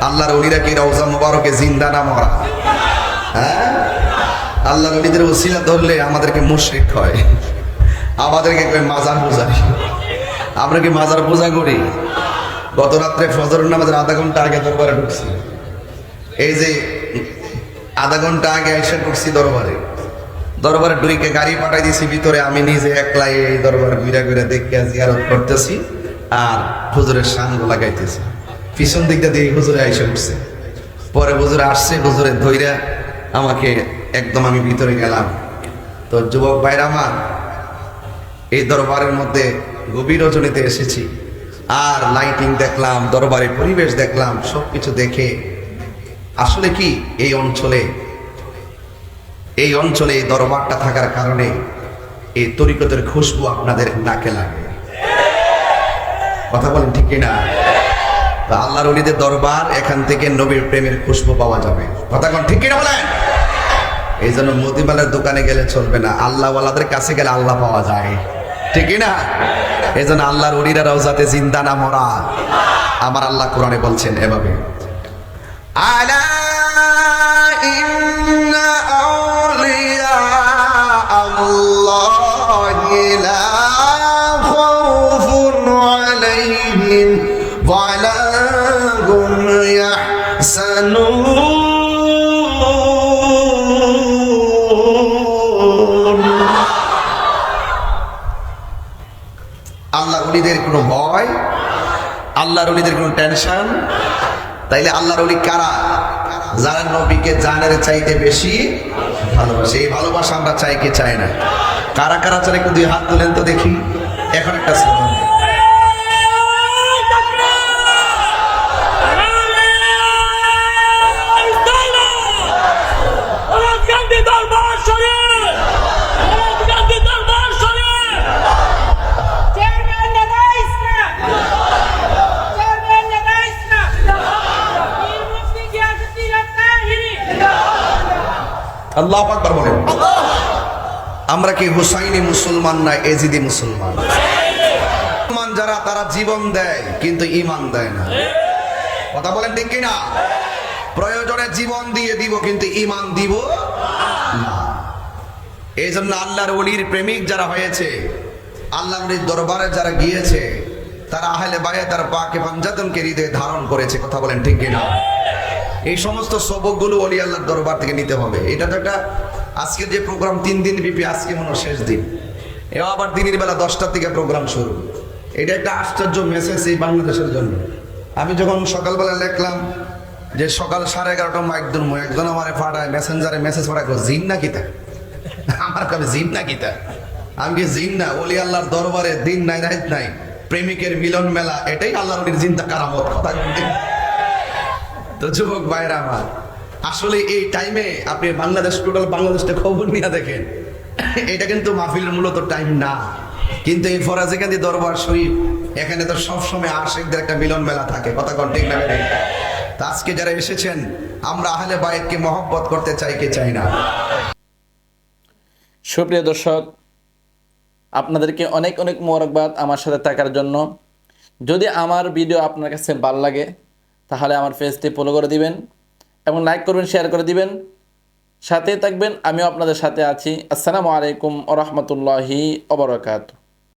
আল্লাহর ওলিরা কি রওজা মুবারকে জিন্দা না মরা? হ্যাঁ, আল্লাহর ওলিদের ওসিলা ধরলে আমাদেরকে মুশরিক হয়, আমাদেরকে কই মাজার পূজারি। আমরা কি মাজার পূজা করি? গত রাত্রে ফজরের নামাজের আধা ঘন্টা আগে দরবারে ঢুকছি, এই যে আধা ঘন্টা আগে এসে ঢুকছি দরবারে ঢুকে গাড়ি পাঠাই দিয়েছি ভিতরে, আমি নিজে একলাই এই দরবার ঘুরা ঘুরে দেখে জিয়ারত করতেছি আর হুজুরের সাঙ্গ লাগাইতেছি। পিছন দিকটা দিয়ে হুজুরে এসে উঠছে, পরে হুজুরে আসছে, হুজুরের ধইরা আমাকে একদম আমি ভিতরে গেলাম। তো যুবক ভাইরা আমার, এই দরবারের মধ্যে গভীর রজনীতে এসেছি আর লাইটিং দেখলাম, দরবারের পরিবেশ দেখলাম, সবকিছু দেখে আসলে কি এই অঞ্চলে এই দরবারটা থাকার কারণে এই তরিকতের খুশবু আপনাদের নাকে লাগে। কথা বলেন ঠিক কিনা? আল্লাহর ওলিদের দরবার, এখান থেকে নবীর প্রেমের খুশবু পাওয়া যাবে। কথা কোন ঠিক কিনা বলেন? এই জন্য মতিমালের দোকানে গেলে চলবে না, আল্লাহওয়ালাদের কাছে গেলে আল্লাহ পাওয়া যায়, ঠিক কিনা? এই জন্য আল্লাহর ওলিরা রওজাতে জিন্দা না মরা? আমার আল্লাহ কোরআনে বলছেন এভাবে, আলা ইন্না আউলিয়া আল্লাহি লা খাউফুন আলাইহিম ওয়া লা হুম ইয়াহসানুন। আল্লাহর ওলিদের কোনো ভয়, আল্লাহর ওলিদের কোনো টেনশন। তাইলে আল্লাহর ওলি কারা? যারা নবীকে জানের চাইতে বেশি ভালোবাসে। এই ভালোবাসা আমরা চাই কি চাই না? কারা কারা চাই একটু দুই হাত তুলেন তো দেখি। এখন একটা স্লোগান, আল্লাহু আকবার বলেন। আমরা কি হুসাইনি মুসলমান না এজিদি মুসলমান? মুসলমান যারা, তারা জীবন দেয় কিন্তু ঈমান দেয় না। কথা বলেন ঠিক কিনা? প্রয়োজনে জীবন দিয়ে দিব কিন্তু ঈমান দিব না। এই জন্য আল্লাহর ওলির প্রেমিক যারা হয়েছে, আল্লাহর ওলির দরবারে যারা গিয়েছে, তারা আহলে বায়াতের পাকে পাঞ্জাতনকে হৃদয়ে ধারণ করেছে। কথা বলেন ঠিক কিনা? এই সমস্ত সবকগুলো ওলি আল্লাহর দরবার থেকে নিতে হবে। এটা তো একটা, আজকে যে প্রোগ্রাম 3 দিন ব্যাপী, আজকে মনে হয় শেষ দিন, এও আবার দিনের বেলা 10টার থেকে প্রোগ্রাম শুরু। এটা একটা আশ্চর্য মেসেজ এই বাংলাদেশের জন্য। আমি যখন সকালবেলা লিখলাম যে সকাল 11:30 মাইক দুর্ম, একজন আমার পাঠায় মেসেঞ্জারে মেসেজ পাঠায়, জিন না কিতা? আমার কাছে জিন না কিতা? আমি কি জিন না? ওলি আল্লাহর দরবারে দিন নাই রাত নাই, প্রেমিকের মিলন মেলা, এটাই আল্লাহর ওলির জিন্দা কারামত। কথা বলতে তো যুবক ভাইরা আমার, আসলে এই টাইমে আপনি বাংলাদেশ, টোটাল বাংলাদেশটা খবর নিয়ে দেখেন, এটা কিন্তু মাহফিলের মূলত টাইম না। কিন্তু এই ফরাজিকান্দি দরবার শরীফ, এখানে তো সবসময় আশিকদের একটা মিলন মেলা থাকে। কথা কোন ঠিক না? তা আজকে যারা এসেছেন, আমরা আহলে বায়াতকে মহব্বত করতে চাই কি চাই না? সুপ্রিয় দর্শক, আপনাদেরকে অনেক অনেক মোবারকবাদ আমার সাথে থাকার জন্য। যদি আমার ভিডিও আপনার কাছে ভালো লাগে তাহলে আমার পেজটি ফলো করে দিবেন এবং লাইক করবেন, শেয়ার করে দিবেন, সাথে থাকবেন। আমিও আপনাদের সাথে আছি। আসসালামু আলাইকুম ওয়া রাহমাতুল্লাহি ওয়া বারাকাতুহু।